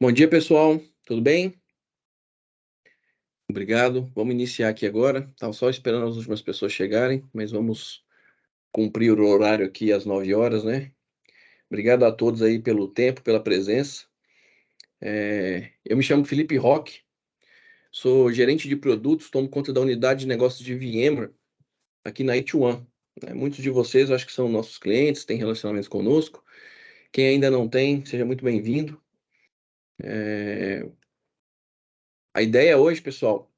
Bom dia, pessoal. Tudo bem? Obrigado. Vamos iniciar aqui agora. Estava só esperando as últimas pessoas chegarem, mas vamos cumprir o horário aqui às 9 horas, né? Obrigado a todos aí pelo tempo, pela presença. Eu me chamo Felipe Roque, sou gerente de produtos, tomo conta da unidade de negócios de VMware aqui na Ituan. Muitos de vocês acho que são nossos clientes, têm relacionamentos conosco. Quem ainda não tem, seja muito bem-vindo. A ideia hoje, pessoal,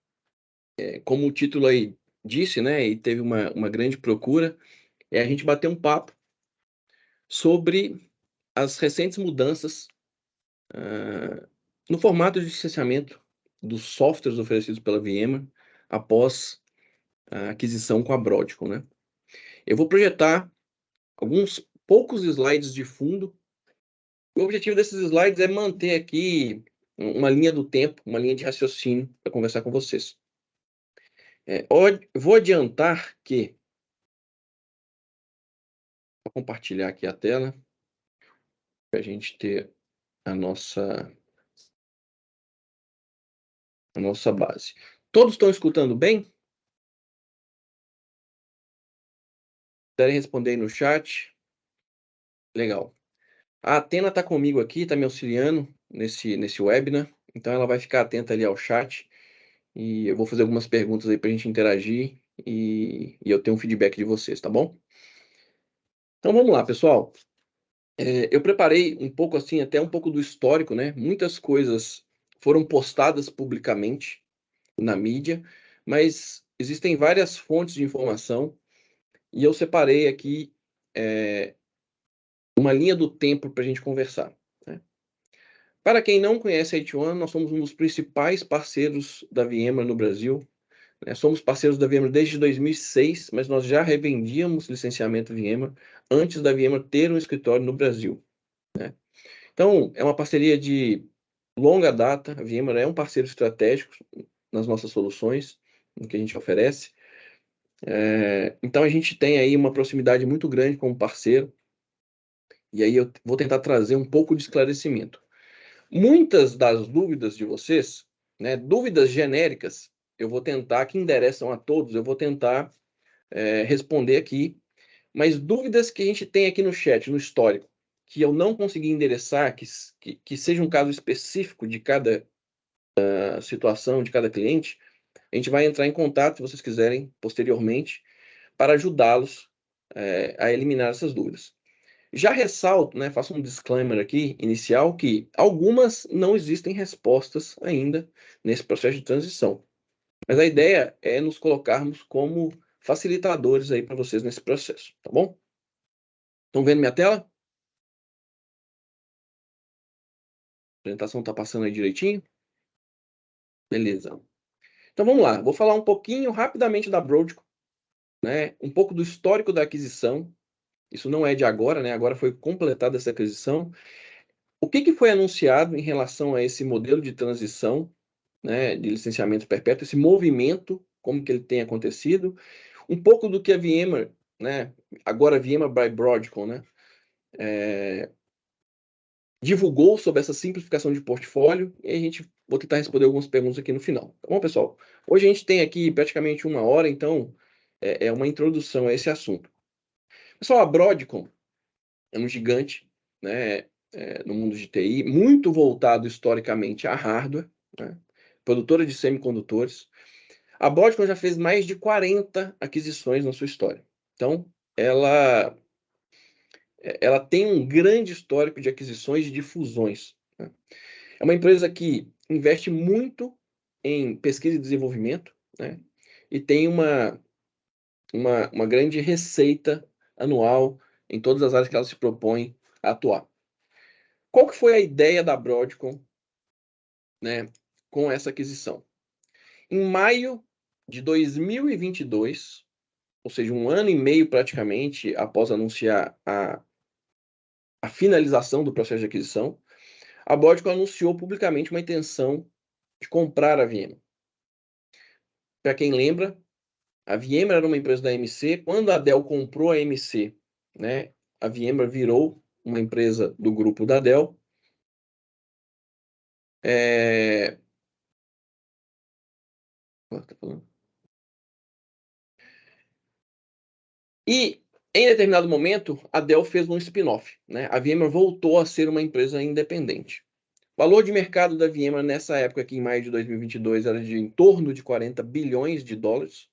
como o título aí disse, né, e teve uma grande procura, é a gente bater um papo sobre as recentes mudanças ah, no formato de licenciamento dos softwares oferecidos pela VMware após a aquisição com a Broadcom, né? Eu vou projetar alguns poucos slides de fundo. O objetivo desses slides é manter aqui uma linha do tempo, uma linha de raciocínio para conversar com vocês. Vou adiantar que, vou compartilhar aqui a tela para a gente ter a nossa base. Todos estão escutando bem? Puderem responder aí no chat. Legal. A Atena está comigo aqui, está me auxiliando nesse webinar, então ela vai ficar atenta ali ao chat e eu vou fazer algumas perguntas aí para a gente interagir e eu ter um feedback de vocês, tá bom? Então vamos lá, pessoal. Eu preparei um pouco assim, até um pouco do histórico, né? Muitas coisas foram postadas publicamente na mídia, mas existem várias fontes de informação e eu separei aqui uma linha do tempo para a gente conversar, né? Para quem não conhece a Ituan, nós somos um dos principais parceiros da VMware no Brasil, né? Somos parceiros da VMware desde 2006, mas nós já revendíamos licenciamento VMware antes da VMware ter um escritório no Brasil, né? Então, é uma parceria de longa data. A VMware é um parceiro estratégico nas nossas soluções, no que a gente oferece. Então, a gente tem aí uma proximidade muito grande como parceiro, e aí eu vou tentar trazer um pouco de esclarecimento. Muitas das dúvidas de vocês, né, dúvidas genéricas, eu vou tentar, que endereçam a todos, eu vou tentar responder aqui, mas dúvidas que a gente tem aqui no chat, no histórico, que eu não consegui endereçar, que seja um caso específico de cada situação, de cada cliente, a gente vai entrar em contato, se vocês quiserem, posteriormente, para ajudá-los a eliminar essas dúvidas. Já ressalto, né, faço um disclaimer aqui inicial que algumas não existem respostas ainda nesse processo de transição. Mas a ideia é nos colocarmos como facilitadores aí para vocês nesse processo, tá bom? Estão vendo minha tela? A apresentação está passando aí direitinho? Beleza. Então vamos lá, vou falar um pouquinho rapidamente da Broadcom, né? Um pouco do histórico da aquisição. Isso não é de agora, né? Agora foi completada essa aquisição. O que foi anunciado em relação a esse modelo de transição, né, de licenciamento perpétuo, esse movimento, como que ele tem acontecido, um pouco do que a VMware, né, agora a VMware by Broadcom, né, divulgou sobre essa simplificação de portfólio, e a gente vou tentar responder algumas perguntas aqui no final. Tá bom, pessoal? Hoje a gente tem aqui praticamente 1 hora, então é uma introdução a esse assunto. Pessoal, a Broadcom é um gigante, né, no mundo de TI, muito voltado historicamente a hardware, né, produtora de semicondutores. A Broadcom já fez mais de 40 aquisições na sua história. Então, ela tem um grande histórico de aquisições e de fusões, né? É uma empresa que investe muito em pesquisa e desenvolvimento, né? E tem uma grande receita anual em todas as áreas que ela se propõe a atuar. Qual que foi a ideia da Broadcom, né, com essa aquisição? Em maio de 2022, ou seja, 1 ano e meio praticamente após anunciar a finalização do processo de aquisição, a Broadcom anunciou publicamente uma intenção de comprar a VMware. Para quem lembra, a VMware era uma empresa da AMC. Quando a Dell comprou a AMC, né, a VMware virou uma empresa do grupo da Dell. É... E, em determinado momento, a Dell fez um spin-off, né? A VMware voltou a ser uma empresa independente. O valor de mercado da VMware nessa época, aqui em maio de 2022, era de em torno de 40 bilhões de dólares.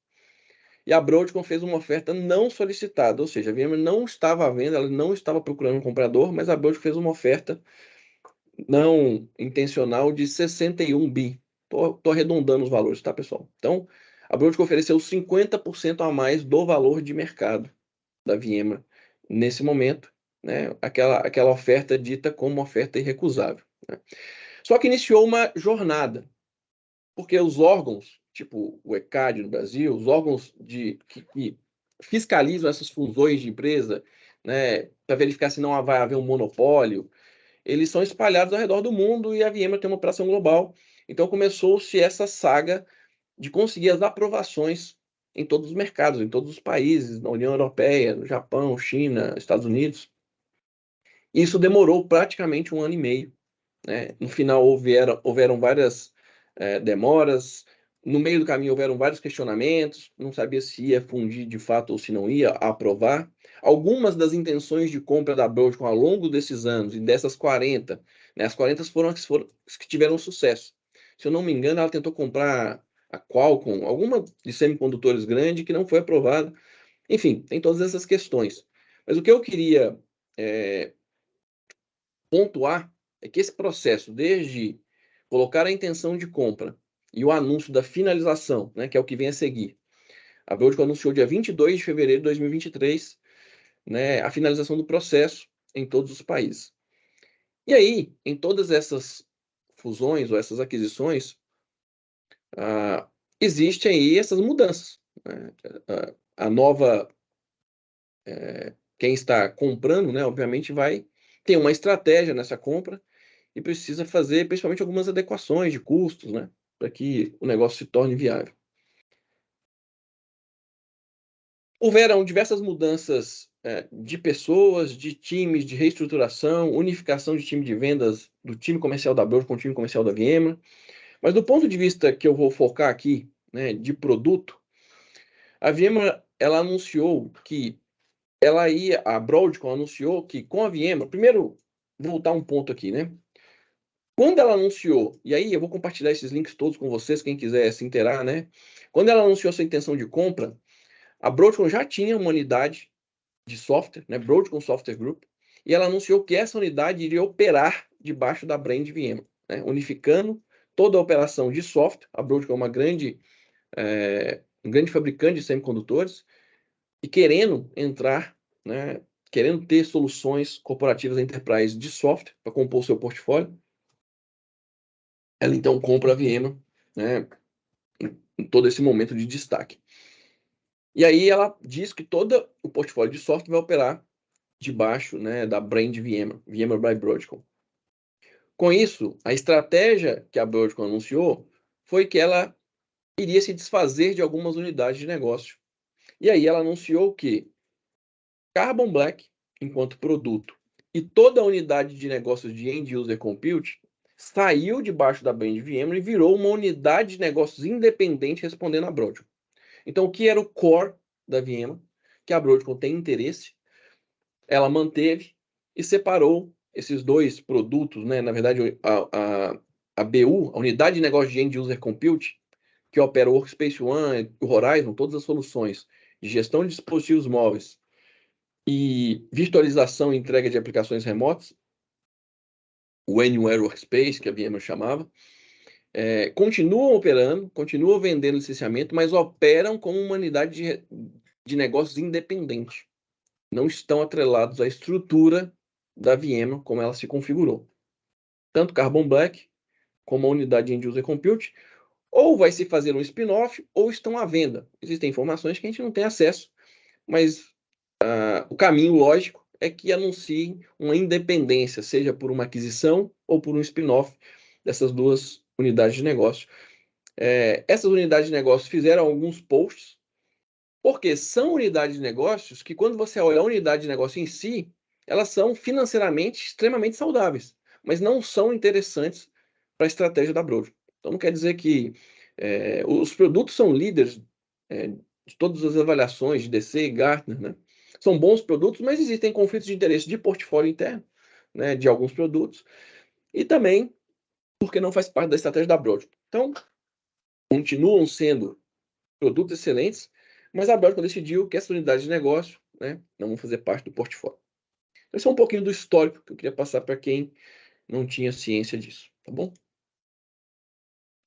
E a Broadcom fez uma oferta não solicitada, ou seja, a VMware não estava à venda, ela não estava procurando um comprador, mas a Broadcom fez uma oferta não intencional de 61 bi. Tô arredondando os valores, tá, pessoal? Então, a Broadcom ofereceu 50% a mais do valor de mercado da VMware nesse momento, né? Aquela oferta dita como oferta irrecusável, né? Só que iniciou uma jornada, porque os órgãos, tipo o ECAD no Brasil, os órgãos que fiscalizam essas fusões de empresa, né, para verificar se não vai haver um monopólio, eles são espalhados ao redor do mundo e a VMware tem uma operação global. Então começou-se essa saga de conseguir as aprovações em todos os mercados, em todos os países, na União Europeia, no Japão, China, Estados Unidos. Isso demorou praticamente 1 ano e meio, né? No final houveram várias demoras, no meio do caminho houveram vários questionamentos, não sabia se ia fundir de fato ou se não ia aprovar. Algumas das intenções de compra da Broadcom ao longo desses anos, e dessas 40, né, as 40 foram as que tiveram sucesso. Se eu não me engano, ela tentou comprar a Qualcomm, alguma de semicondutores grande que não foi aprovada. Enfim, tem todas essas questões. Mas o que eu queria é, pontuar é que esse processo, desde colocar a intenção de compra e o anúncio da finalização, né, que é o que vem a seguir. A Broadcom anunciou dia 22 de fevereiro de 2023, né, a finalização do processo em todos os países. E aí, em todas essas fusões ou essas aquisições, existem aí essas mudanças, né? A nova, quem está comprando, né, obviamente vai ter uma estratégia nessa compra e precisa fazer principalmente algumas adequações de custos, né, para que o negócio se torne viável. Houveram diversas mudanças de pessoas, de times, de reestruturação, unificação de time de vendas do time comercial da Broadcom com o time comercial da VMware. Mas do ponto de vista que eu vou focar aqui, né, de produto, a VMware ela anunciou que a Broadcom anunciou que com a VMware, primeiro voltar um ponto aqui, né? Quando ela anunciou, e aí eu vou compartilhar esses links todos com vocês, quem quiser se inteirar, né? Quando ela anunciou sua intenção de compra, a Broadcom já tinha uma unidade de software, né? Broadcom Software Group, e ela anunciou que essa unidade iria operar debaixo da brand VMware, né? Unificando toda a operação de software. A Broadcom é um grande fabricante de semicondutores e querendo entrar, né? Querendo ter soluções corporativas enterprise de software para compor o seu portfólio. Ela então compra a VMware, né, em todo esse momento de destaque. E aí ela diz que todo o portfólio de software vai operar debaixo, né, da brand VMware, VMware by Broadcom. Com isso, a estratégia que a Broadcom anunciou foi que ela iria se desfazer de algumas unidades de negócio. E aí ela anunciou que Carbon Black, enquanto produto, e toda a unidade de negócios de End User Compute saiu debaixo da brand VMware e virou uma unidade de negócios independente respondendo à Broadcom. Então, o que era o core da VMware, que a Broadcom tem interesse, ela manteve e separou esses dois produtos, né? Na verdade, a BU, a unidade de negócio de End User Compute, que opera o Workspace ONE, o Horizon, todas as soluções de gestão de dispositivos móveis e virtualização e entrega de aplicações remotas, o Anywhere Workspace, que a VMware chamava, continuam operando, continuam vendendo licenciamento, mas operam como uma unidade de negócios independente. Não estão atrelados à estrutura da VMware como ela se configurou. Tanto Carbon Black como a unidade de End User Compute, ou vai se fazer um spin-off, ou estão à venda. Existem informações que a gente não tem acesso, mas o caminho lógico é que anunciem uma independência, seja por uma aquisição ou por um spin-off dessas duas unidades de negócio. Essas unidades de negócio fizeram alguns posts, porque são unidades de negócios que, quando você olha a unidade de negócio em si, elas são financeiramente extremamente saudáveis, mas não são interessantes para a estratégia da Broadcom. Então, não quer dizer que os produtos são líderes de todas as avaliações de DC e Gartner, né? São bons produtos, mas existem conflitos de interesse de portfólio interno, né, de alguns produtos, e também porque não faz parte da estratégia da Broadcom. Então, continuam sendo produtos excelentes, mas a Broadcom decidiu que essas unidades de negócio, né, não vão fazer parte do portfólio. Esse é um pouquinho do histórico que eu queria passar para quem não tinha ciência disso, tá bom?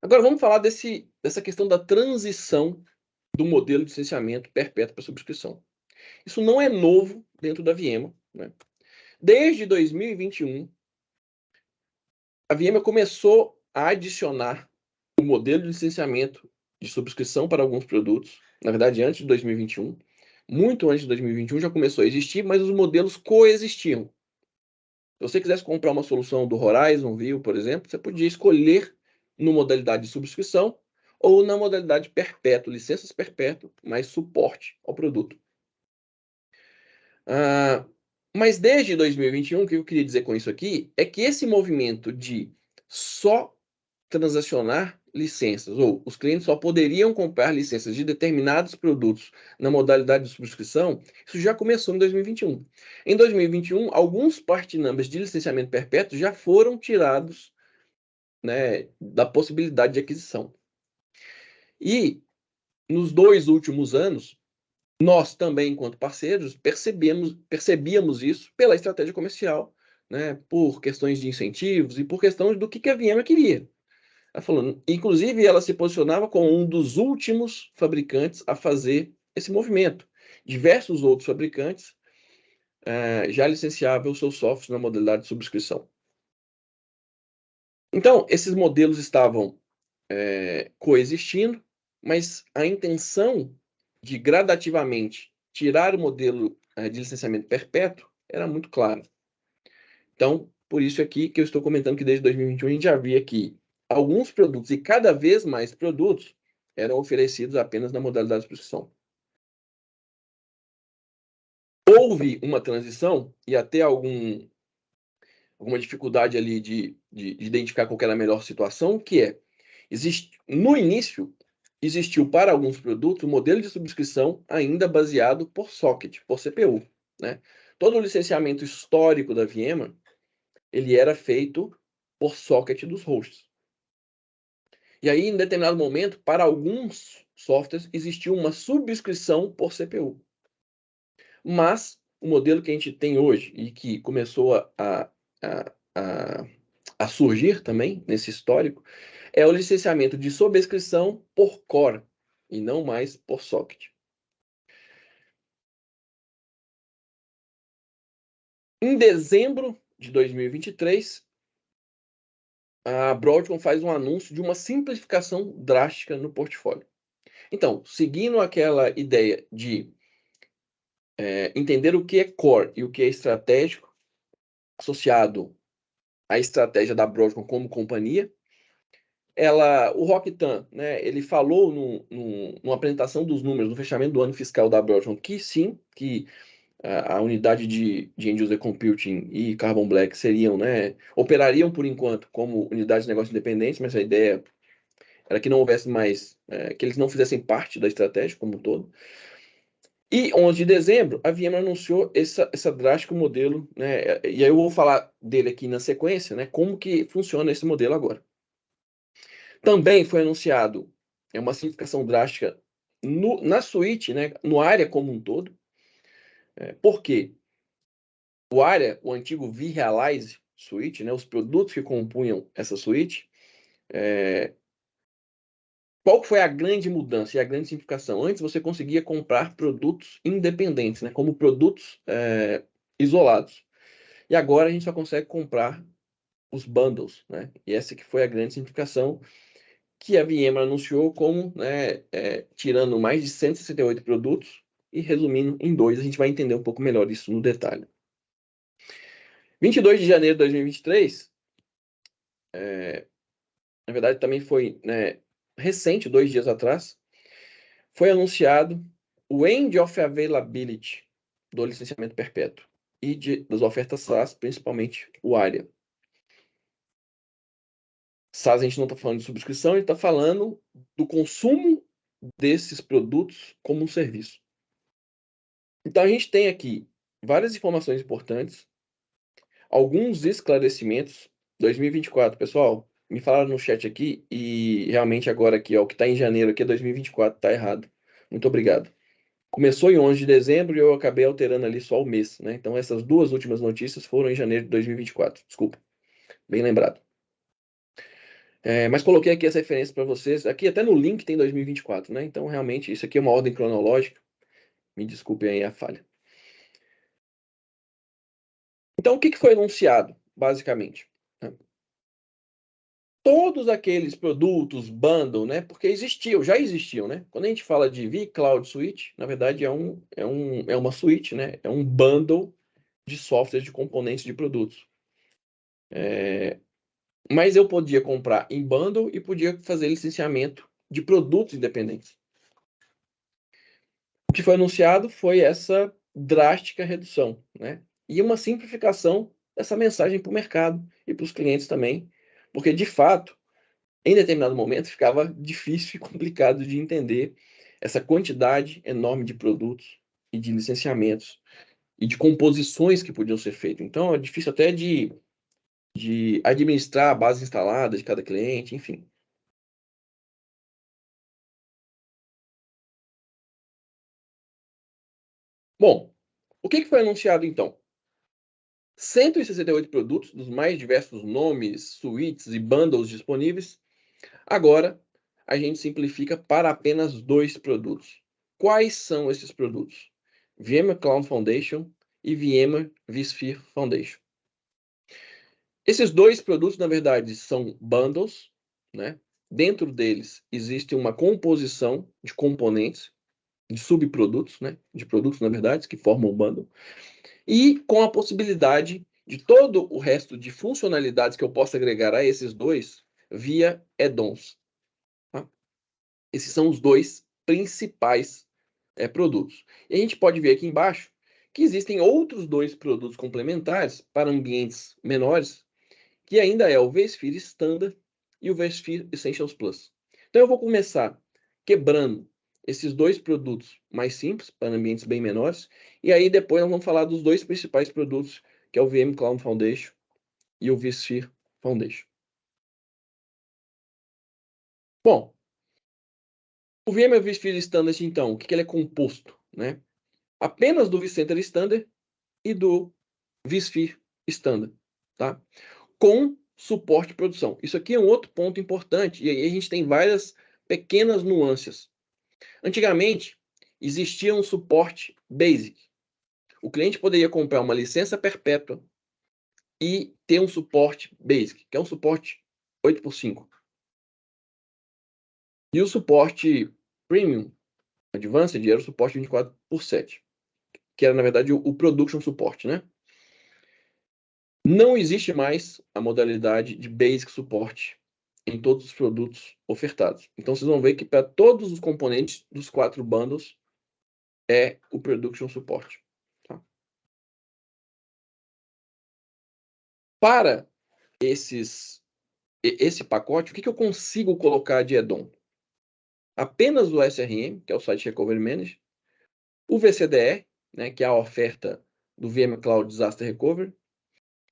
Agora vamos falar dessa questão da transição do modelo de licenciamento perpétuo para subscrição. Isso não é novo dentro da VMware, né? Desde 2021, a VMware começou a adicionar o modelo de licenciamento de subscrição para alguns produtos. Na verdade, antes de 2021, muito antes de 2021 já começou a existir, mas os modelos coexistiam. Se você quisesse comprar uma solução do Horizon View, por exemplo, você podia escolher na modalidade de subscrição ou na modalidade perpétua, licenças perpétuas, mais suporte ao produto. Mas desde 2021, o que eu queria dizer com isso aqui é que esse movimento de só transacionar licenças, ou os clientes só poderiam comprar licenças de determinados produtos na modalidade de subscrição, isso já começou em 2021. Em 2021, alguns part numbers de licenciamento perpétuo já foram tirados, né, da possibilidade de aquisição. E nos 2 últimos anos, nós também, enquanto parceiros, percebíamos isso pela estratégia comercial, né, por questões de incentivos e por questões do que a VMware queria. Ela falou, inclusive, ela se posicionava como um dos últimos fabricantes a fazer esse movimento. Diversos outros fabricantes já licenciavam os seus softwares na modalidade de subscrição. Então, esses modelos estavam coexistindo, mas a intenção de gradativamente tirar o modelo de licenciamento perpétuo era muito clara. Então, por isso aqui que eu estou comentando que desde 2021 a gente já via que alguns produtos e cada vez mais produtos eram oferecidos apenas na modalidade de subscrição. Houve uma transição e até alguma dificuldade ali de identificar qual era a melhor situação, que no início, existiu para alguns produtos um modelo de subscrição ainda baseado por socket, por CPU, né? Todo o licenciamento histórico da VMware, ele era feito por socket dos hosts. E aí, em determinado momento, para alguns softwares, existiu uma subscrição por CPU. Mas o modelo que a gente tem hoje e que começou a surgir também nesse histórico é o licenciamento de subscrição por core e não mais por socket. Em dezembro de 2023, a Broadcom faz um anúncio de uma simplificação drástica no portfólio. Então, seguindo aquela ideia de entender o que é core e o que é estratégico, associado à estratégia da Broadcom como companhia, o Rock Tan, né, ele falou numa apresentação dos números no fechamento do ano fiscal da Broadcom que sim, que a unidade de End User Computing e Carbon Black operariam por enquanto como unidades de negócio independentes, mas a ideia era que não houvesse mais, que eles não fizessem parte da estratégia como um todo. E 11 de dezembro, a VMware anunciou esse drástico modelo, né? E aí eu vou falar dele aqui na sequência, né? Como que funciona esse modelo agora. Também foi anunciado uma simplificação drástica na suíte, né? No área como um todo. Por quê? O antigo vRealize suíte, né? Os produtos que compunham essa suíte, qual foi a grande mudança e a grande simplificação? Antes você conseguia comprar produtos independentes, né? Como produtos isolados. E agora a gente só consegue comprar os bundles, né? E essa que foi a grande simplificação que a VMware anunciou como, né, tirando mais de 168 produtos e resumindo em 2, a gente vai entender um pouco melhor isso no detalhe. 22 de janeiro de 2023, na verdade também foi, né, recente, 2 dias atrás, foi anunciado o End of Availability do licenciamento perpétuo e das ofertas SaaS, principalmente o ARIA. SaaS a gente não está falando de subscrição, a gente está falando do consumo desses produtos como um serviço. Então a gente tem aqui várias informações importantes, alguns esclarecimentos. 2024, pessoal, me falaram no chat aqui e realmente agora aqui, ó, o que está em janeiro aqui é 2024, está errado. Muito obrigado. Começou em 11 de dezembro e eu acabei alterando ali só o mês, né? Então essas duas últimas notícias foram em janeiro de 2024. Desculpa, bem lembrado. Mas coloquei aqui essa referência para vocês. Aqui até no link tem 2024, né? Então realmente isso aqui é uma ordem cronológica. Me desculpem aí a falha. Então, o que foi anunciado, basicamente? Todos aqueles produtos, bundle, né? Porque existiam, já existiam, né? Quando a gente fala de vCloud Suite, na verdade é uma suite, né? É um bundle de software, de componentes de produtos. Mas eu podia comprar em bundle e podia fazer licenciamento de produtos independentes. O que foi anunciado foi essa drástica redução, né? E uma simplificação dessa mensagem para o mercado e para os clientes também, porque de fato, em determinado momento, ficava difícil e complicado de entender essa quantidade enorme de produtos e de licenciamentos e de composições que podiam ser feitas. Então, é difícil até de administrar a base instalada de cada cliente, enfim. Bom, o que foi anunciado então? 168 produtos dos mais diversos nomes, suítes e bundles disponíveis. Agora, a gente simplifica para apenas 2 produtos. Quais são esses produtos? VMware Cloud Foundation e VMware vSphere Foundation. Esses 2 produtos, na verdade, são bundles, né? Dentro deles existe uma composição de componentes, de subprodutos, né? De produtos, na verdade, que formam o bundle. E com a possibilidade de todo o resto de funcionalidades que eu posso agregar a esses 2 via add-ons. Tá? Esses são os 2 principais produtos. E a gente pode ver aqui embaixo que existem outros 2 produtos complementares para ambientes menores, que ainda é o vSphere Standard e o vSphere Essentials Plus. Então eu vou começar quebrando esses 2 produtos mais simples, para ambientes bem menores, e aí depois nós vamos falar dos 2 principais produtos, que é o VM Cloud Foundation e o vSphere Foundation. Bom, o VMware vSphere Standard, então, o que ele é composto? Né? Apenas do vCenter Standard e do vSphere Standard, tá? Com suporte de produção. Isso aqui é um outro ponto importante, e aí a gente tem várias pequenas nuances. Antigamente, existia um suporte basic. O cliente poderia comprar uma licença perpétua e ter um suporte basic, que é um suporte 8x5. E o suporte premium, advanced, era o suporte 24x7, que era, na verdade, o production support, né? Não existe mais a modalidade de basic support em todos os produtos ofertados. Então, vocês vão ver que para todos os componentes dos 4 bundles é o production support. Tá? Para esse pacote, o que eu consigo colocar de add-on? Apenas o SRM, que é o Site Recovery Manager, o VCDR, né, que é a oferta do VMware Cloud Disaster Recovery,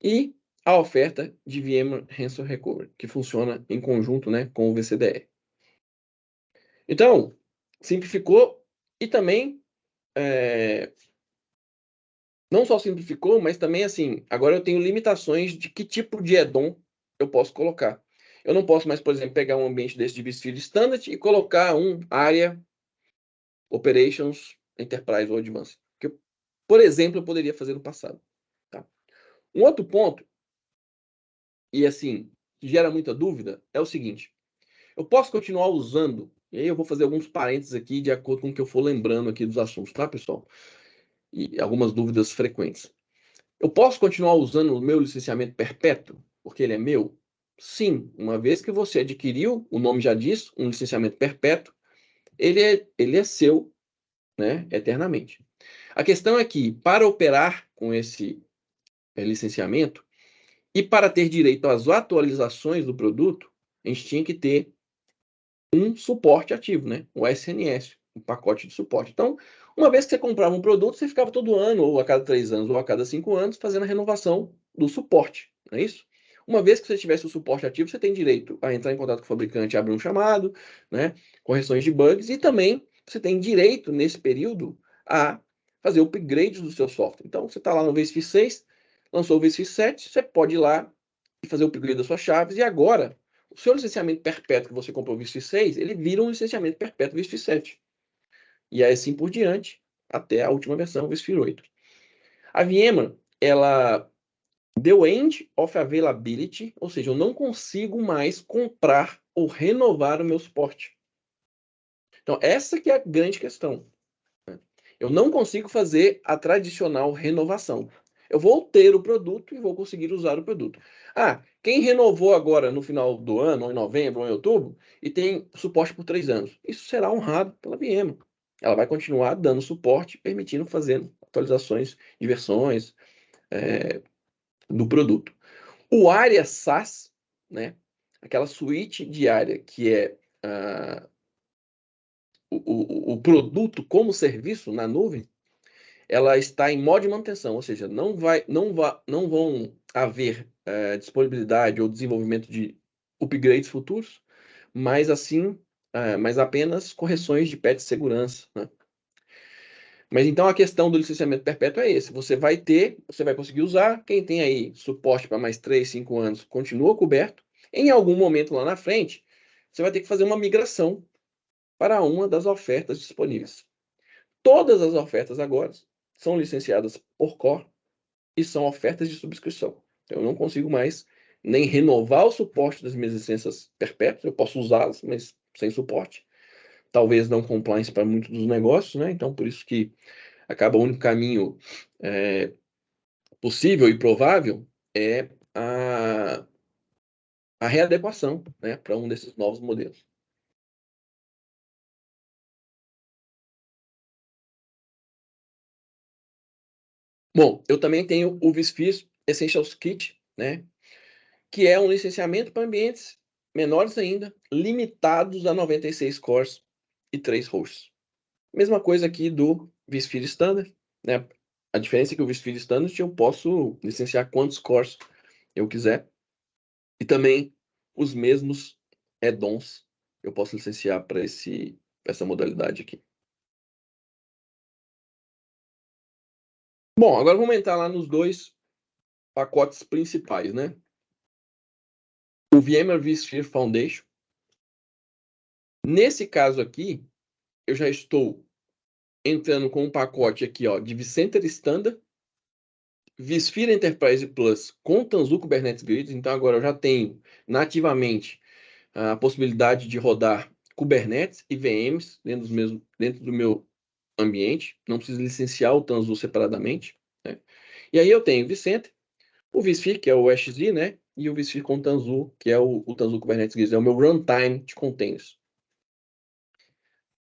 e a oferta de VMware Ransom Recovery, que funciona em conjunto, né, com o VCDR. Então, simplificou e também não só simplificou, mas também assim, agora eu tenho limitações de que tipo de add-on eu posso colocar. Eu não posso mais, por exemplo, pegar um ambiente desse de vSphere Standard e colocar um área Operations Enterprise ou Advanced. Que, por exemplo, eu poderia fazer no passado. Tá? Um outro ponto, e assim, que gera muita dúvida, é o seguinte. Eu posso continuar usando, e aí eu vou fazer alguns parênteses aqui de acordo com o que eu for lembrando aqui dos assuntos, tá, pessoal? E algumas dúvidas frequentes. Eu posso continuar usando o meu licenciamento perpétuo, porque ele é meu? Sim, uma vez que você adquiriu, o nome já diz, um licenciamento perpétuo, ele é seu, né, eternamente. A questão é que, para operar com esse licenciamento e para ter direito às atualizações do produto, a gente tinha que ter um suporte ativo, né? O SNS, um pacote de suporte. Então, uma vez que você comprava um produto, você ficava todo ano, ou a cada 3 anos, ou a cada 5 anos, fazendo a renovação do suporte, não é isso? Uma vez que você tivesse o suporte ativo, você tem direito a entrar em contato com o fabricante, abrir um chamado, né? Correções de bugs, e também você tem direito, nesse período, a fazer upgrade do seu software. Então, você está lá no VSphere 6, lançou o VSphere 7, você pode ir lá e fazer o upgrade das suas chaves, e agora o seu licenciamento perpétuo que você comprou o VSphere 6, ele vira um licenciamento perpétuo VSphere 7. E aí assim por diante, até a última versão, o VSphere 8. A VMware, ela deu end of availability, ou seja, eu não consigo mais comprar ou renovar o meu suporte. Então, essa que é a grande questão. Eu não consigo fazer a tradicional renovação. Eu vou ter o produto e vou conseguir usar o produto. Ah, quem renovou agora no final do ano, ou em novembro, ou em outubro, e tem suporte por 3 anos, isso será honrado pela VMware. Ela vai continuar dando suporte, permitindo fazer atualizações de versões do produto. O área SaaS, né, aquela suíte diária que é o produto como serviço na nuvem, ela está em modo de manutenção, ou seja, não vão haver disponibilidade ou desenvolvimento de upgrades futuros, mas apenas correções de patch de segurança, né? Mas então a questão do licenciamento perpétuo é esse: você vai conseguir usar. Quem tem aí suporte para mais 3, 5 anos continua coberto. Em algum momento lá na frente, você vai ter que fazer uma migração para uma das ofertas disponíveis. Todas as ofertas agora são licenciadas por core e são ofertas de subscrição. Então, eu não consigo mais nem renovar o suporte das minhas licenças perpétuas. Eu posso usá-las, mas sem suporte. Talvez não compliance para muitos dos negócios, né? Então, por isso que acaba o único caminho possível e provável é a readequação, né, para um desses novos modelos. Bom, eu também tenho o vSphere Essentials Kit, né, que é um licenciamento para ambientes menores ainda, limitados a 96 cores e 3 hosts. Mesma coisa aqui do vSphere Standard, né? A diferença é que o vSphere Standard eu posso licenciar quantos cores eu quiser, e também os mesmos add-ons eu posso licenciar para essa modalidade aqui. Bom, agora vamos entrar lá nos dois pacotes principais, né? O VMware vSphere Foundation. Nesse caso aqui, eu já estou entrando com um pacote aqui, ó, de vCenter Standard, vSphere Enterprise Plus com Tanzu Kubernetes Grid. Então agora eu já tenho nativamente a possibilidade de rodar Kubernetes e VMs dentro do meu ambiente. Não preciso licenciar o Tanzu separadamente, né? E aí eu tenho o vCenter, o vSphere, que é o XZ, né? E o vSphere com Tanzu, que é o Tanzu Kubernetes Grid, é o meu runtime de containers.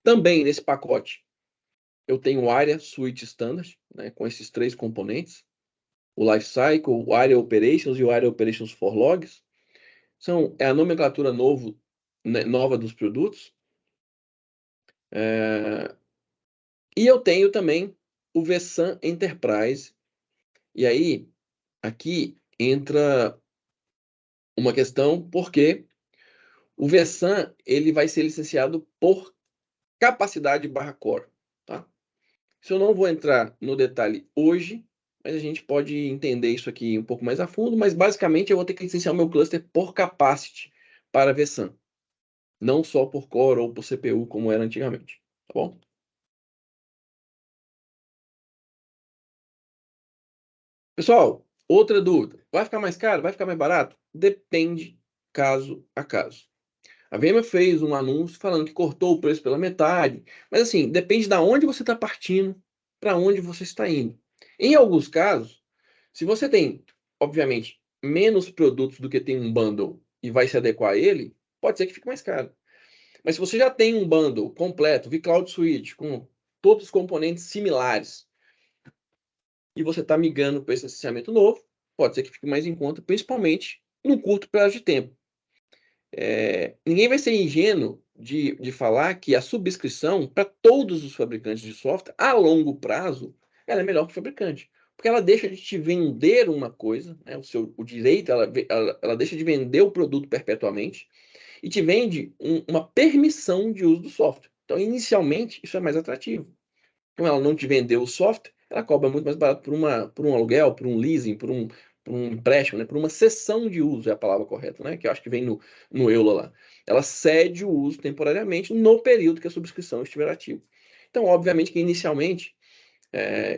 Também nesse pacote eu tenho o Area Suite Standard, né, com esses 3 componentes: o Lifecycle, o Area Operations e o Area Operations for Logs. É a nomenclatura nova dos produtos. E eu tenho também o vSAN Enterprise. E aí, aqui entra uma questão, porque o vSAN ele vai ser licenciado por capacidade /core, tá? Isso eu não vou entrar no detalhe hoje, mas a gente pode entender isso aqui um pouco mais a fundo, mas basicamente eu vou ter que licenciar o meu cluster por capacity para vSAN, não só por core ou por CPU como era antigamente, tá bom? Pessoal, outra dúvida: vai ficar mais caro? Vai ficar mais barato? Depende, caso a caso. A VMware fez um anúncio falando que cortou o preço pela metade, mas assim, depende de onde você está partindo, para onde você está indo. Em alguns casos, se você tem, obviamente, menos produtos do que tem um bundle e vai se adequar a ele, pode ser que fique mais caro. Mas se você já tem um bundle completo, vCloud Suite, com todos os componentes similares, e você está migrando para esse licenciamento novo, pode ser que fique mais em conta, principalmente no curto prazo de tempo. ninguém vai ser ingênuo de falar que a subscrição para todos os fabricantes de software, a longo prazo, ela é melhor que o fabricante. Porque ela deixa de te vender uma coisa, né, o direito, ela deixa de vender o produto perpetuamente e te vende uma permissão de uso do software. Então, inicialmente, isso é mais atrativo. Como ela não te vendeu o software, ela cobra muito mais barato por um aluguel, por um leasing, por um empréstimo, né? Por uma cessão de uso, é a palavra correta, né? Que eu acho que vem no EULA lá. Ela cede o uso temporariamente no período que a subscrição estiver ativa. Então, obviamente que inicialmente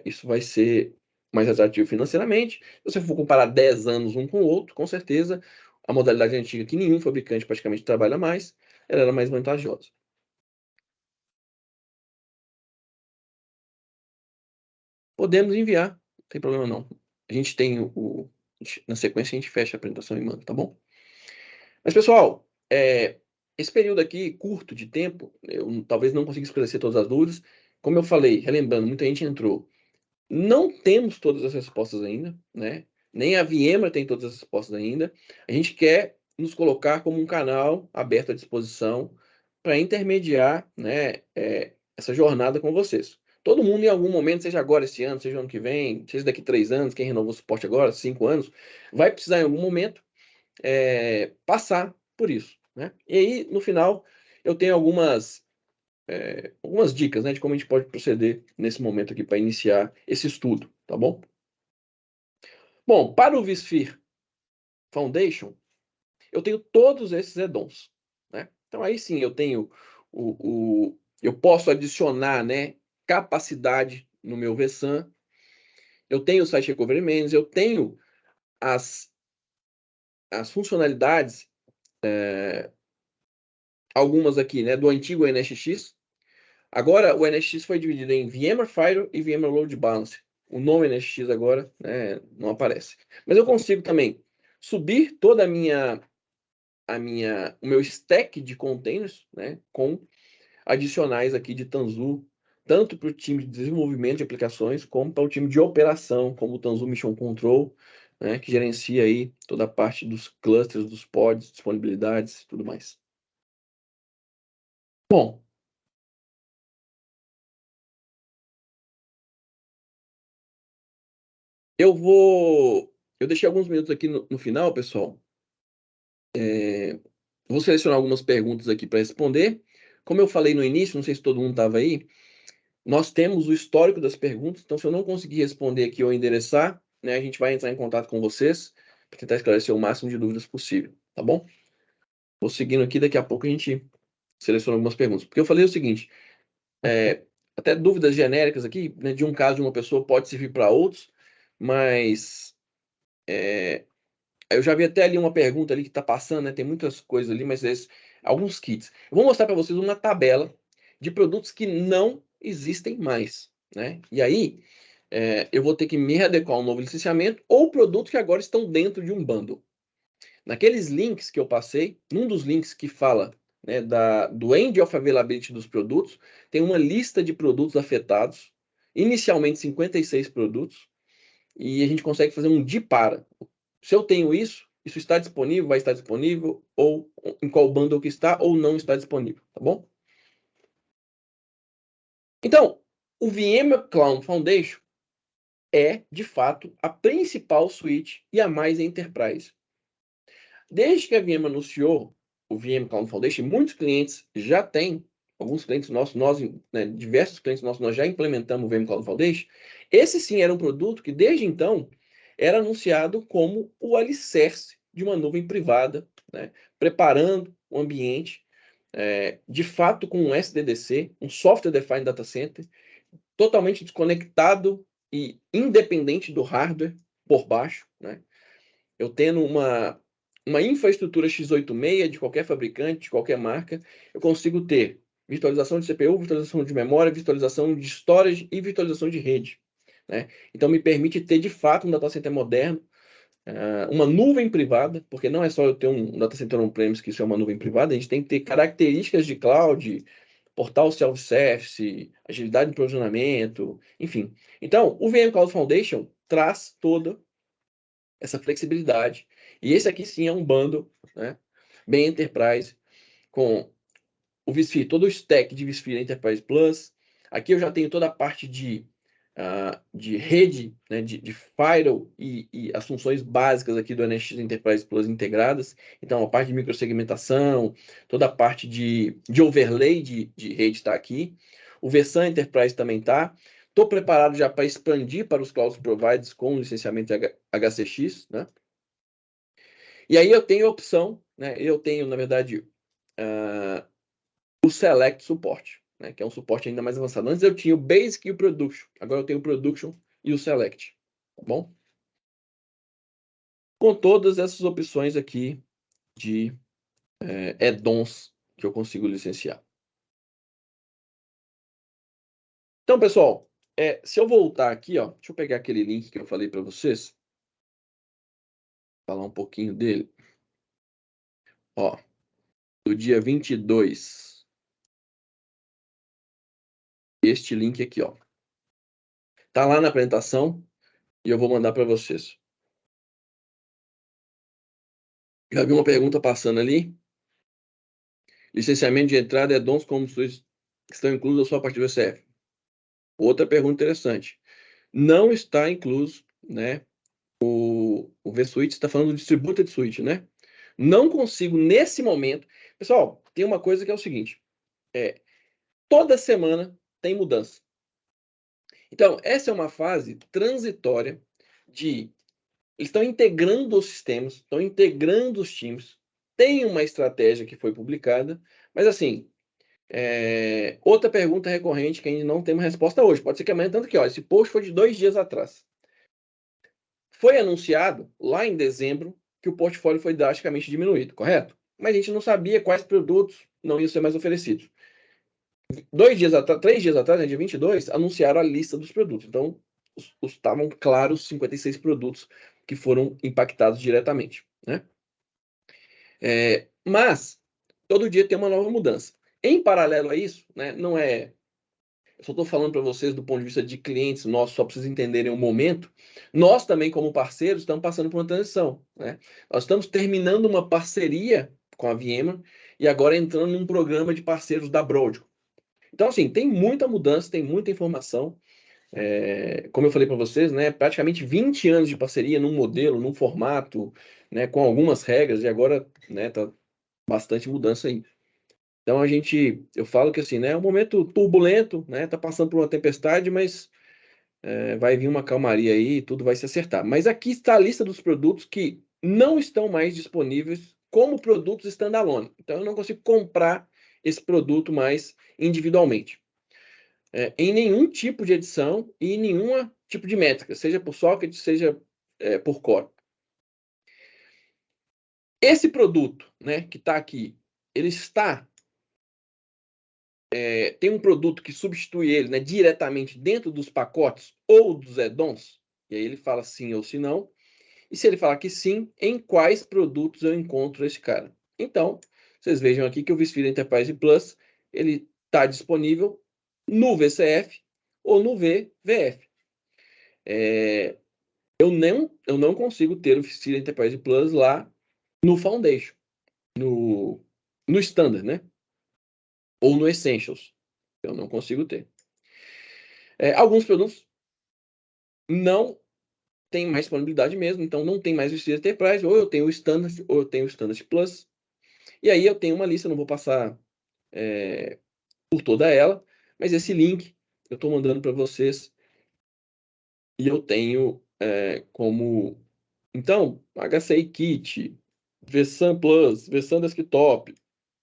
isso vai ser mais atrativo financeiramente. Se você for comparar 10 anos um com o outro, com certeza a modalidade antiga, que nenhum fabricante praticamente trabalha mais, ela era mais vantajosa. Podemos enviar, não tem problema não. A gente tem na sequência a gente fecha a apresentação e manda, tá bom? Mas pessoal, esse período aqui curto de tempo, eu talvez não consiga esclarecer todas as dúvidas. Como eu falei, relembrando, muita gente entrou. Não temos todas as respostas ainda, né? Nem a VMware tem todas as respostas ainda. A gente quer nos colocar como um canal aberto à disposição para intermediar, né, essa jornada com vocês. Todo mundo, em algum momento, seja agora esse ano, seja ano que vem, seja daqui 3 anos, quem renovou o suporte agora, 5 anos, vai precisar em algum momento passar por isso, né? E aí, no final, eu tenho algumas dicas, né, de como a gente pode proceder nesse momento aqui para iniciar esse estudo, tá bom? Bom, para o vSphere Foundation, eu tenho todos esses add-ons, né? Então aí sim eu tenho eu posso adicionar, né, capacidade no meu vSAN, eu tenho o Site Recovery Management, eu tenho as, as funcionalidades, algumas aqui, né, do antigo NSX. Agora o NSX foi dividido em VMware Firewall e VMware Load Balancer. O nome NSX agora, né, não aparece. Mas eu consigo também subir toda o meu stack de containers, né, com adicionais aqui de Tanzu, tanto para o time de desenvolvimento de aplicações, como para o time de operação, como o Tanzu Mission Control, né, que gerencia aí toda a parte dos clusters, dos pods, disponibilidades e tudo mais. Bom, eu deixei alguns minutos aqui no final, pessoal. Vou selecionar algumas perguntas aqui para responder. Como eu falei no início, não sei se todo mundo estava aí, nós temos o histórico das perguntas, então se eu não conseguir responder aqui ou endereçar, né, a gente vai entrar em contato com vocês para tentar esclarecer o máximo de dúvidas possível, tá bom? Vou seguindo aqui, daqui a pouco a gente seleciona algumas perguntas. Porque eu falei o seguinte, até dúvidas genéricas aqui, né, de um caso de uma pessoa pode servir para outros, mas eu já vi até ali uma pergunta ali que está passando, né? Tem muitas coisas ali, mas alguns kits. Eu vou mostrar para vocês uma tabela de produtos que não existem mais, né? E aí eu vou ter que me adequar a um novo licenciamento ou produtos que agora estão dentro de um bundle. Naqueles links que eu passei, num dos links que fala, né, do End of Availability dos produtos, tem uma lista de produtos afetados, inicialmente 56 produtos, e a gente consegue fazer um de para. Se eu tenho isso está disponível, vai estar disponível, ou em qual bundle que está, ou não está disponível, tá bom? Então, o VMware Cloud Foundation é, de fato, a principal suíte e a mais enterprise. Desde que a VMware anunciou o VMware Cloud Foundation, muitos clientes já têm, alguns clientes nossos, né, diversos clientes nossos, nós já implementamos o VMware Cloud Foundation. Esse sim era um produto que, desde então, era anunciado como o alicerce de uma nuvem privada, né, preparando o ambiente, de fato, com um SDDC, um Software Defined Data Center, totalmente desconectado e independente do hardware por baixo, né? Eu tendo uma infraestrutura x86 de qualquer fabricante, de qualquer marca, eu consigo ter virtualização de CPU, virtualização de memória, virtualização de storage e virtualização de rede, né? Então me permite ter de fato um data center moderno, uma nuvem privada, porque não é só eu ter um data center on-premise que isso é uma nuvem privada, a gente tem que ter características de cloud, portal self-service, agilidade de provisionamento, enfim. Então, o VM Cloud Foundation traz toda essa flexibilidade. E esse aqui sim é um bundle, né? bem Enterprise, com o vSphere, todo o stack de vSphere Enterprise Plus. Aqui eu já tenho toda a parte de rede, né, de firewall e as funções básicas aqui do NSX Enterprise Plus integradas. Então, a parte de microsegmentação, toda a parte de overlay de rede está aqui. O Versan Enterprise também está. Estou preparado já para expandir para os cloud providers com licenciamento HCX, né? E aí eu tenho a opção, né? Eu tenho, na verdade, o Select Suporte, né? Que é um suporte ainda mais avançado. Antes eu tinha o Basic e o Production. Agora eu tenho o Production e o Select, tá bom? Com todas essas opções aqui de add-ons que eu consigo licenciar. Então, pessoal, se eu voltar aqui, ó, deixa eu pegar aquele link que eu falei para vocês, falar um pouquinho dele. Ó, do dia 22. Este link aqui, ó. Tá lá na apresentação e eu vou mandar para vocês. Já vi uma pergunta passando ali. Licenciamento de entrada é dons como que estão inclusos só a partir do VCF. Outra pergunta interessante. Não está incluso, né? O vSwitch está falando do distributed switch, né? Não consigo nesse momento. Pessoal, tem uma coisa que é o seguinte: toda semana tem mudança. Então, essa é uma fase transitória de eles estão integrando os sistemas, estão integrando os times. Tem uma estratégia que foi publicada, mas assim, outra pergunta recorrente que ainda não tem uma resposta hoje. Pode ser que amanhã, tanto que, ó, esse post foi de 2 dias atrás. Foi anunciado lá em dezembro que o portfólio foi drasticamente diminuído, correto? Mas a gente não sabia quais produtos não iam ser mais oferecidos. 3 dias atrás, né, dia 22, anunciaram a lista dos produtos. Então, estavam claros 56 produtos que foram impactados diretamente, né? Mas, todo dia tem uma nova mudança. Em paralelo a isso, né, não é... Eu só estou falando para vocês do ponto de vista de clientes nossos, só para vocês entenderem o momento. Nós também, como parceiros, estamos passando por uma transição, né? Nós estamos terminando uma parceria com a VMware e agora entrando num programa de parceiros da Broadcom. Então, assim, tem muita mudança, tem muita informação. Como eu falei para vocês, né, praticamente 20 anos de parceria num modelo, num formato, né, com algumas regras, e agora, né, tá bastante mudança aí. Então eu falo que assim, né, é um momento turbulento, né, tá passando por uma tempestade, mas vai vir uma calmaria aí e tudo vai se acertar. Mas aqui está a lista dos produtos que não estão mais disponíveis como produtos standalone. Então eu não consigo comprar esse produto mais individualmente. Em nenhum tipo de edição e em nenhum tipo de métrica, seja por socket, seja por core. Esse produto, né, que está aqui, ele está... tem um produto que substitui ele, né, diretamente dentro dos pacotes ou dos add-ons, e aí ele fala sim ou se não, e se ele falar que sim, em quais produtos eu encontro esse cara. Então, vocês vejam aqui que o vSphere Enterprise Plus, ele está disponível no VCF ou no VVF. Eu não consigo ter o vSphere Enterprise Plus lá no Foundation, no Standard, né? Ou no Essentials. Eu não consigo ter. Alguns produtos não tem mais disponibilidade mesmo, então não tem mais o vSphere Enterprise, ou eu tenho o Standard, ou eu tenho o Standard Plus. E aí eu tenho uma lista, não vou passar por toda ela, mas esse link eu estou mandando para vocês e eu tenho como... Então, HCI Kit, Versan Plus, Versan Desktop,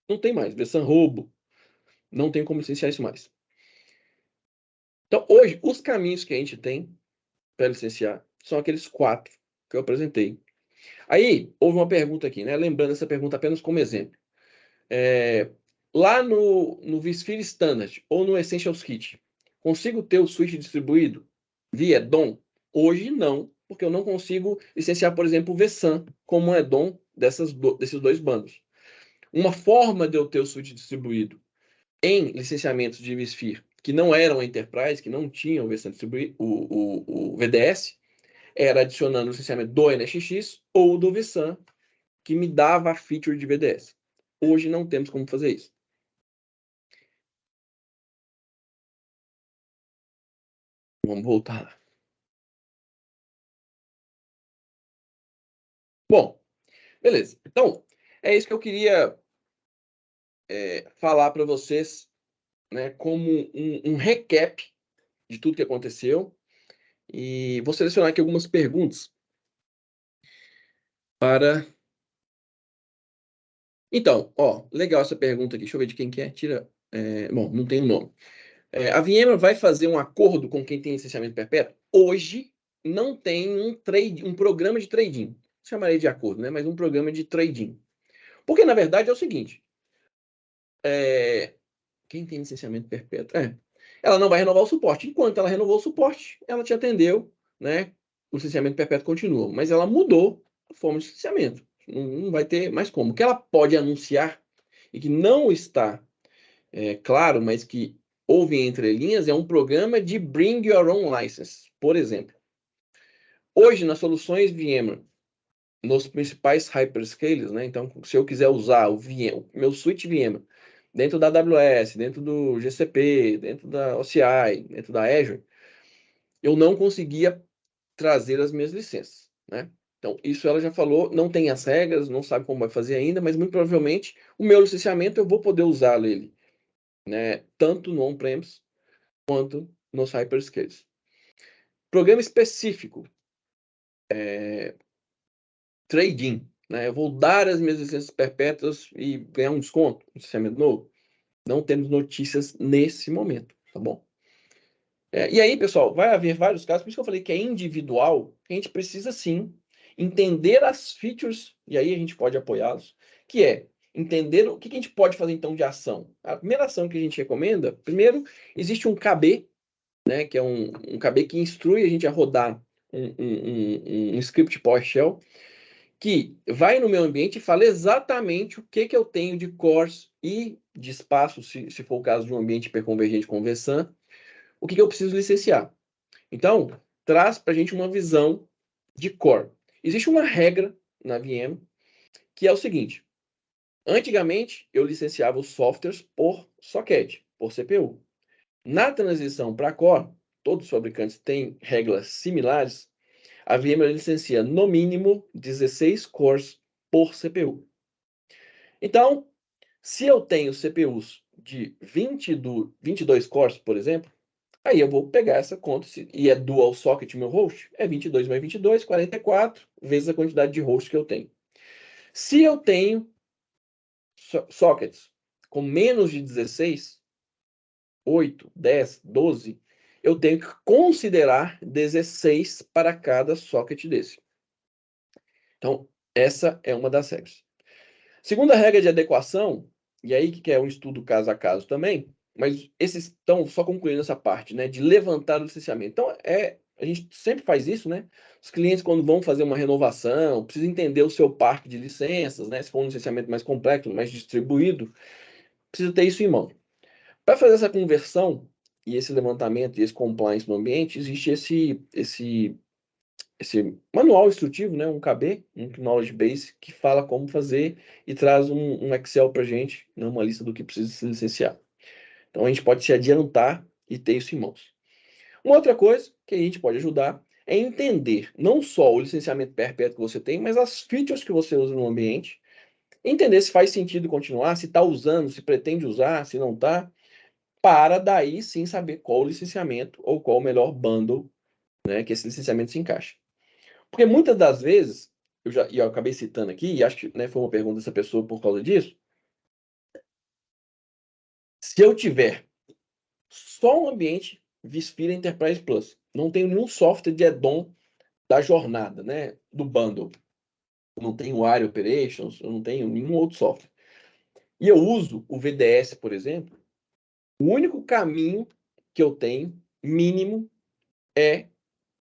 não tem mais, Versan Robo, não tem como licenciar isso mais. Então, hoje, os caminhos que a gente tem para licenciar são aqueles 4 que eu apresentei. Aí, houve uma pergunta aqui, né? Lembrando essa pergunta apenas como exemplo. Lá no vSphere Standard ou no Essentials Kit, consigo ter o switch distribuído via DOM? Hoje não, porque eu não consigo licenciar, por exemplo, o vSAN como add-on desses 2 bandos. Uma forma de eu ter o switch distribuído em licenciamentos de vSphere que não eram Enterprise, que não tinham o vSAN distribuído, o VDS, era adicionando o licenciamento do NSX ou do vSAN, que me dava a feature de VDS. Hoje não temos como fazer isso. Vamos voltar lá. Bom, beleza. Então, é isso que eu queria falar para vocês, né, como um recap de tudo que aconteceu. E vou selecionar aqui algumas perguntas para... Então, ó, legal essa pergunta aqui. Deixa eu ver de quem que é. Tira... bom, não tem o nome. A VMware vai fazer um acordo com quem tem licenciamento perpétuo? Hoje não tem um programa de trading. Chamarei de acordo, né? Mas um programa de trading. Porque, na verdade, é o seguinte. Quem tem licenciamento perpétuo? Ela não vai renovar o suporte. Enquanto ela renovou o suporte, ela te atendeu, né? O licenciamento perpétuo continua. Mas ela mudou a forma de licenciamento. Não vai ter mais como. O que ela pode anunciar e que não está claro, mas que houve entre linhas, é um programa de Bring Your Own License, por exemplo. Hoje, nas soluções VMware, nos principais hyperscalers, né? Então, se eu quiser usar o meu switch VMware dentro da AWS, dentro do GCP, dentro da OCI, dentro da Azure, eu não conseguia trazer as minhas licenças, né? Então, isso ela já falou, não tem as regras, não sabe como vai fazer ainda, mas muito provavelmente o meu licenciamento eu vou poder usá-lo ele, né? Tanto no on-premise quanto nos hyperscalers. Programa específico, trading, né? Eu vou dar as minhas licenças perpétuas e ganhar um desconto, um licenciamento novo. Não temos notícias nesse momento, tá bom? E aí, pessoal, vai haver vários casos, por isso que eu falei que é individual, a gente precisa sim entender as features, e aí a gente pode apoiá-los, que é entender o que a gente pode fazer então de ação. A primeira ação que a gente recomenda, primeiro, existe um KB, né, que é um KB que instrui a gente a rodar um script PowerShell, que vai no meu ambiente e fala exatamente o que eu tenho de cores e de espaço, se for o caso de um ambiente hiperconvergente com vSAN, o que eu preciso licenciar. Então, traz para a gente uma visão de core. Existe uma regra na VM que é o seguinte: antigamente eu licenciava os softwares por socket, por CPU. Na transição para core, todos os fabricantes têm regras similares. A VMware licencia no mínimo 16 cores por CPU. Então, se eu tenho CPUs de 22 cores, por exemplo, aí eu vou pegar essa conta, e é dual socket meu host, é 22 mais 22, 44, vezes a quantidade de hosts que eu tenho. Se eu tenho sockets com menos de 16, 8, 10, 12, eu tenho que considerar 16 para cada socket desse. Então, essa é uma das regras. Segunda regra de adequação, e aí que é um estudo caso a caso também, mas esses estão só concluindo essa parte, né, de levantar o licenciamento. Então, a gente sempre faz isso, né? Os clientes, quando vão fazer uma renovação, precisam entender o seu parque de licenças, né? Se for um licenciamento mais complexo, mais distribuído, precisa ter isso em mão. Para fazer essa conversão e esse levantamento e esse compliance no ambiente, existe esse manual instrutivo, né, um KB, um Knowledge Base, que fala como fazer e traz um Excel para a gente, né, uma lista do que precisa se licenciar. Então, a gente pode se adiantar e ter isso em mãos. Uma outra coisa que a gente pode ajudar é entender não só o licenciamento perpétuo que você tem, mas as features que você usa no ambiente, entender se faz sentido continuar, se está usando, se pretende usar, se não está, para daí sim saber qual o licenciamento ou qual o melhor bundle, né, que esse licenciamento se encaixa. Porque muitas das vezes, eu acabei citando aqui, e acho que, né, foi uma pergunta dessa pessoa por causa disso, se eu tiver só um ambiente vSphere Enterprise Plus, não tenho nenhum software de add-on da jornada, né, do bundle, eu não tenho Wire Operations, eu não tenho nenhum outro software, e eu uso o VDS, por exemplo, o único caminho que eu tenho, mínimo, é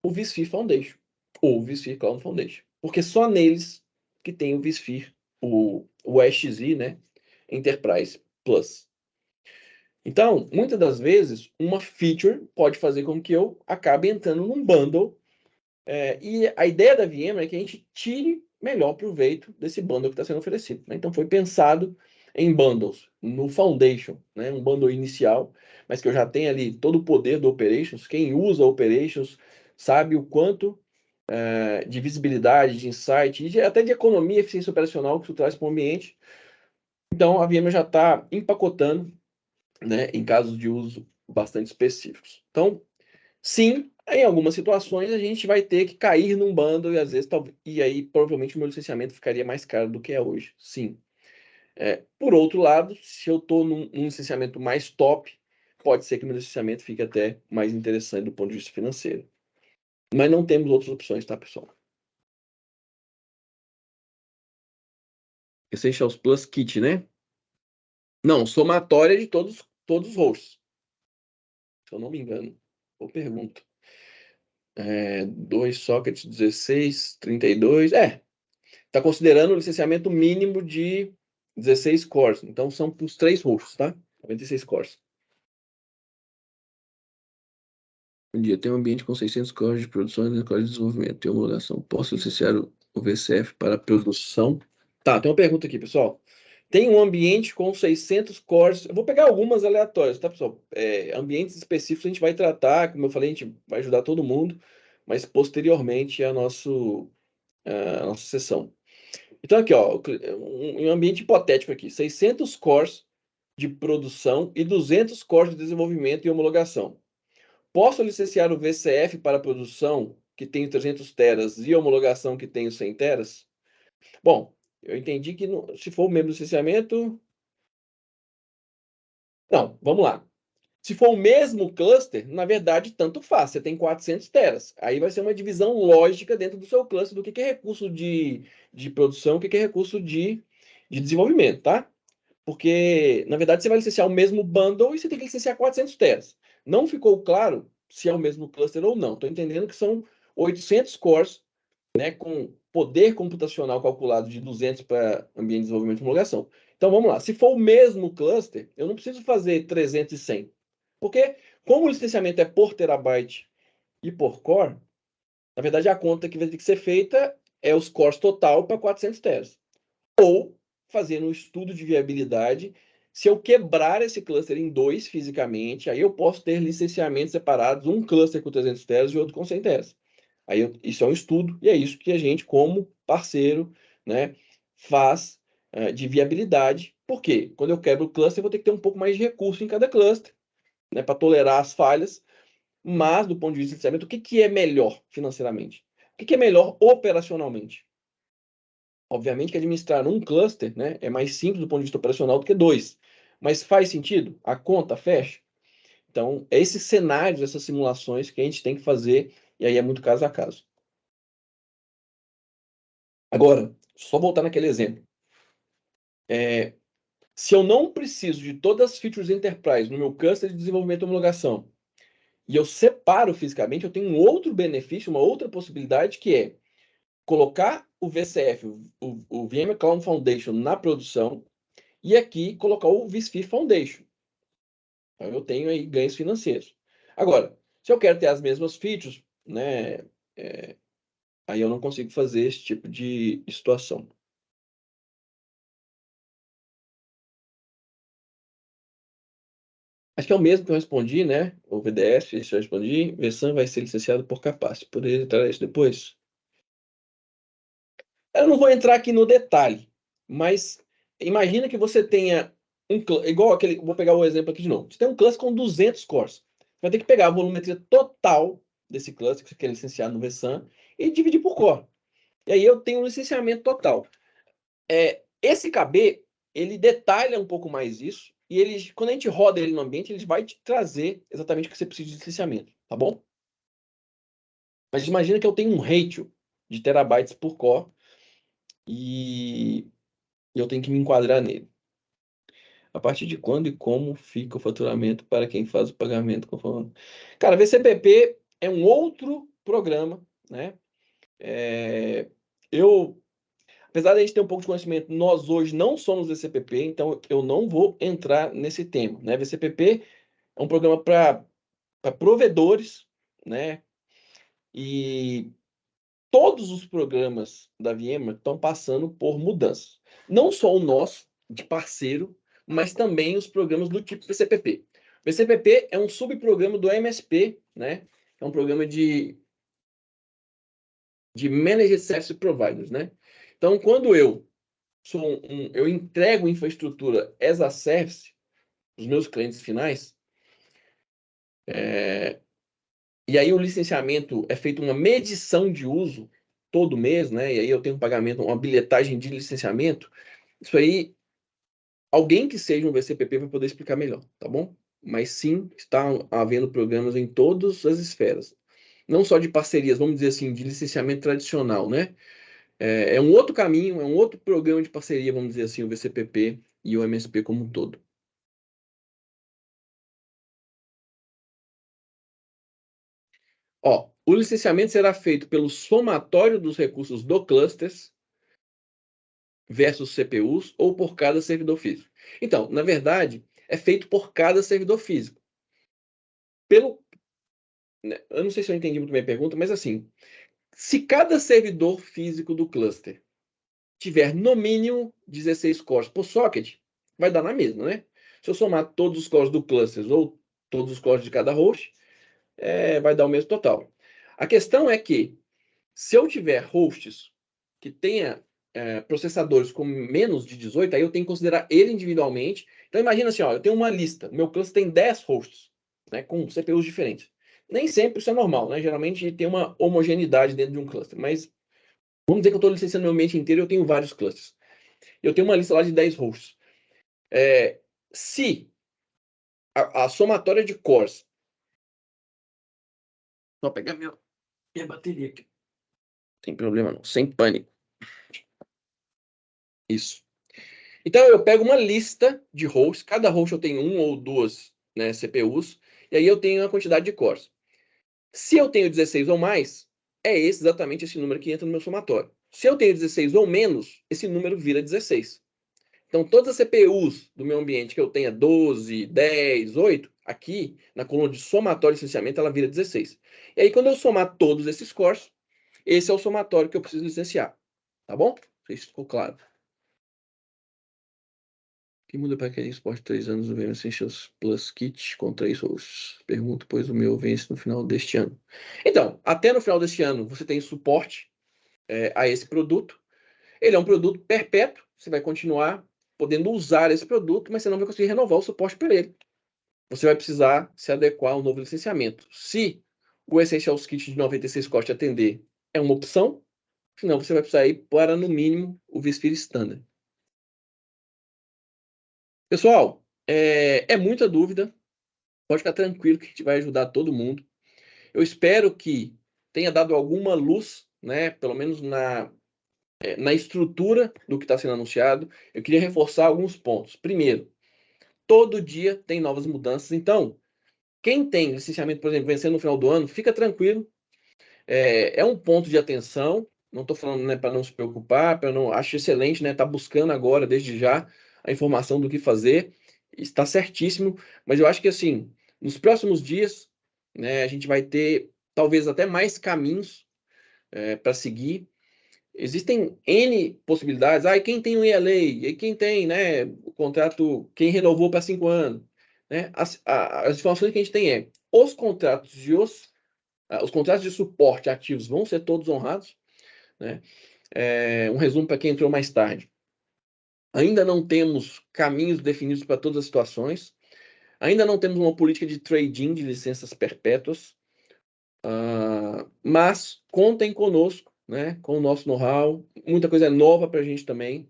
o vSphere Foundation, ou o vSphere Cloud Foundation, porque só neles que tem o vSphere, o EXE, né, Enterprise Plus. Então, muitas das vezes, uma feature pode fazer com que eu acabe entrando num bundle, e a ideia da VMware é que a gente tire melhor proveito desse bundle que está sendo oferecido, né? Então foi pensado em bundles no Foundation, né? Um bundle inicial, mas que eu já tenho ali todo o poder do Operations. Quem usa Operations sabe o quanto de visibilidade, de insight, e até de economia e eficiência operacional que isso traz para o ambiente. Então, a VMware já está empacotando, né, em casos de uso bastante específicos. Então, sim, em algumas situações a gente vai ter que cair num bundle e às vezes e aí provavelmente o meu licenciamento ficaria mais caro do que é hoje. Sim. Por outro lado, se eu estou num licenciamento mais top, pode ser que o meu licenciamento fique até mais interessante do ponto de vista financeiro. Mas não temos outras opções, tá, pessoal? Essentials Plus Kit, né? Não, somatória de todos os hosts, se eu não me engano. Boa pergunta. 2 sockets, 16, 32. Tá considerando o licenciamento mínimo de 16 cores. Então são para os 3 hosts, tá? 96 cores. Um dia tem um ambiente com 600 cores de produção e cores de desenvolvimento e homologação. Posso licenciar o VCF para produção? Tá, tem uma pergunta aqui, pessoal. Tem um ambiente com 600 cores. Eu vou pegar algumas aleatórias, tá, pessoal? Ambientes específicos a gente vai tratar, como eu falei, a gente vai ajudar todo mundo, mas posteriormente a nossa sessão. Então, aqui, ó, um ambiente hipotético aqui: 600 cores de produção e 200 cores de desenvolvimento e homologação. Posso licenciar o VCF para produção, que tem 300 teras, e homologação, que tem 100 teras? Bom, eu entendi que se for o mesmo licenciamento. Não, vamos lá. Se for o mesmo cluster, na verdade, tanto faz. Você tem 400 teras. Aí vai ser uma divisão lógica dentro do seu cluster do que é recurso de produção, o que é recurso de desenvolvimento, tá? Porque, na verdade, você vai licenciar o mesmo bundle e você tem que licenciar 400 teras. Não ficou claro se é o mesmo cluster ou não. Estou entendendo que são 800 cores, né, com poder computacional calculado de 200 para ambiente de desenvolvimento e homologação. Então, vamos lá. Se for o mesmo cluster, eu não preciso fazer 300 e 100. Porque, como o licenciamento é por terabyte e por core, na verdade, a conta que vai ter que ser feita é os cores total para 400 teras. Ou fazendo um estudo de viabilidade. Se eu quebrar esse cluster em 2 fisicamente, aí eu posso ter licenciamentos separados, um cluster com 300 teras e outro com 100 teras. Aí isso é um estudo e é isso que a gente, como parceiro, né, faz de viabilidade. Por quê? Quando eu quebro o cluster, eu vou ter que ter um pouco mais de recurso em cada cluster, né, para tolerar as falhas. Mas, do ponto de vista de licenciamento, o que é melhor financeiramente? O que é melhor operacionalmente? Obviamente que administrar um cluster, né, é mais simples do ponto de vista operacional do que 2. Mas faz sentido? A conta fecha? Então, é esses cenários, essas simulações que a gente tem que fazer, e aí é muito caso a caso. Agora, só voltar naquele exemplo. Se eu não preciso de todas as features Enterprise no meu cluster de desenvolvimento e homologação, e eu separo fisicamente, eu tenho um outro benefício, uma outra possibilidade, que é colocar o VCF, o VMware Cloud Foundation, na produção, e aqui colocar o vSphere Foundation. Então, eu tenho aí ganhos financeiros. Agora, se eu quero ter as mesmas features, né, aí eu não consigo fazer esse tipo de situação. Acho que é o mesmo que eu respondi, né? O VDS, isso eu respondi. VSAN vai ser licenciado por Capacity. Poderia entrar isso depois? Eu não vou entrar aqui no detalhe, mas imagina que você tenha igual aquele, vou pegar o exemplo aqui de novo. Você tem um cluster com 200 cores. Você vai ter que pegar a volumetria total desse cluster que você quer licenciar no vSAN e dividir por core. E aí eu tenho um licenciamento total. Esse KB, ele detalha um pouco mais isso, e ele, quando a gente roda ele no ambiente, ele vai te trazer exatamente o que você precisa de licenciamento, tá bom? Mas imagina que eu tenho um ratio de terabytes por core e eu tenho que me enquadrar nele. A partir de quando e como fica o faturamento para quem faz o pagamento conforme... Cara, VCPP é um outro programa, né? Eu, apesar de a gente ter um pouco de conhecimento, nós hoje não somos VCPP, então eu não vou entrar nesse tema, né? VCPP é um programa para provedores, né? E todos os programas da VMware estão passando por mudanças. Não só o nosso, de parceiro, mas também os programas do tipo VCPP. O VCPP é um subprograma do MSP, né? É um programa de Managed Service Providers, né? Então, quando eu eu entrego infraestrutura as a service para os meus clientes finais, e aí o licenciamento é feito uma medição de uso todo mês, né? E aí eu tenho um pagamento, uma bilhetagem de licenciamento. Isso aí, alguém que seja um VCPP vai poder explicar melhor, tá bom? Mas sim, está havendo programas em todas as esferas. Não só de parcerias, vamos dizer assim, de licenciamento tradicional, né? É um outro caminho, é um outro programa de parceria, vamos dizer assim, o VCPP e o MSP como um todo. Ó, o licenciamento será feito pelo somatório dos recursos do clusters versus CPUs ou por cada servidor físico. Então, na verdade, é feito por cada servidor físico. Eu não sei se eu entendi muito bem a pergunta, mas assim, se cada servidor físico do cluster tiver no mínimo 16 cores por socket, vai dar na mesma, né? Se eu somar todos os cores do cluster ou todos os cores de cada host, vai dar o mesmo total. A questão é que, se eu tiver hosts que tenha processadores com menos de 18, aí eu tenho que considerar ele individualmente. Então, imagina assim, ó, eu tenho uma lista, o meu cluster tem 10 hosts, né, com CPUs diferentes. Nem sempre isso é normal, né? Geralmente tem uma homogeneidade dentro de um cluster, mas vamos dizer que eu estou licenciando meu ambiente inteiro e eu tenho vários clusters. Eu tenho uma lista lá de 10 hosts. Se a somatória de cores... Vou pegar minha bateria aqui. Não tem problema não, sem pânico. Isso. Então eu pego uma lista de hosts, cada host eu tenho um ou duas, né, CPUs, e aí eu tenho a quantidade de cores. Se eu tenho 16 ou mais, é exatamente esse número que entra no meu somatório. Se eu tenho 16 ou menos, esse número vira 16. Então, todas as CPUs do meu ambiente que eu tenha 12, 10, 8, aqui na coluna de somatório e licenciamento, ela vira 16. E aí, quando eu somar todos esses cores, esse é o somatório que eu preciso licenciar. Tá bom? Não sei se ficou claro. Que muda para aquele esporte de 3 anos do VM Essentials Plus Kit com 3 hosts? Pergunto, pois o meu vence no final deste ano. Então, até no final deste ano, você tem suporte a esse produto. Ele é um produto perpétuo, você vai continuar podendo usar esse produto, mas você não vai conseguir renovar o suporte para ele. Você vai precisar se adequar ao novo licenciamento. Se o Essentials Kit de 96 cost atender, é uma opção, senão você vai precisar ir para, no mínimo, o vSphere Standard. Pessoal, muita dúvida. Pode ficar tranquilo que a gente vai ajudar todo mundo. Eu espero que tenha dado alguma luz, né, pelo menos na estrutura do que está sendo anunciado. Eu queria reforçar alguns pontos. Primeiro, todo dia tem novas mudanças. Então, quem tem licenciamento, por exemplo, vencendo no final do ano, fica tranquilo. É um ponto de atenção. Não estou falando, né, para não se preocupar, para não. Acho excelente, né? Tá buscando agora, desde já, a informação do que fazer. Está certíssimo. Mas eu acho que assim, nos próximos dias, né, a gente vai ter talvez até mais caminhos para seguir. Existem N possibilidades. E quem tem um ELA? E quem tem, né, o contrato, quem renovou para 5 anos? Né? As informações que a gente tem os contratos de suporte ativos vão ser todos honrados. Né? Um resumo para quem entrou mais tarde. Ainda não temos caminhos definidos para todas as situações. Ainda não temos uma política de trading de licenças perpétuas. Mas contem conosco, né, com o nosso know-how. Muita coisa nova para a gente também.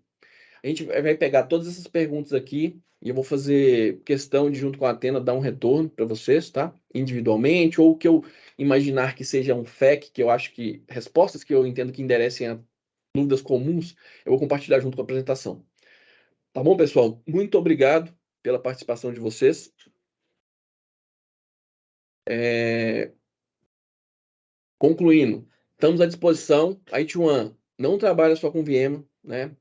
A gente vai pegar todas essas perguntas aqui e eu vou fazer questão de, junto com a Atena, dar um retorno para vocês, tá? Individualmente, ou que eu imaginar que seja um FAQ, que eu acho que respostas que eu entendo que enderecem a dúvidas comuns, eu vou compartilhar junto com a apresentação. Tá bom, pessoal? Muito obrigado pela participação de vocês. Concluindo, estamos à disposição. A IT1 não trabalha só com VM, né?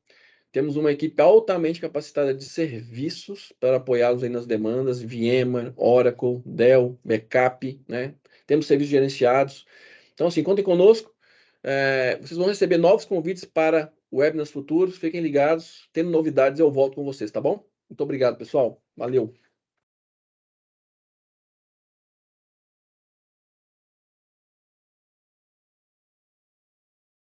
Temos uma equipe altamente capacitada de serviços para apoiá-los aí nas demandas, VMware, Oracle, Dell, Backup, né? Temos serviços gerenciados. Então, assim, contem conosco. Vocês vão receber novos convites para webinars futuros. Fiquem ligados. Tendo novidades, eu volto com vocês, tá bom? Muito obrigado, pessoal. Valeu.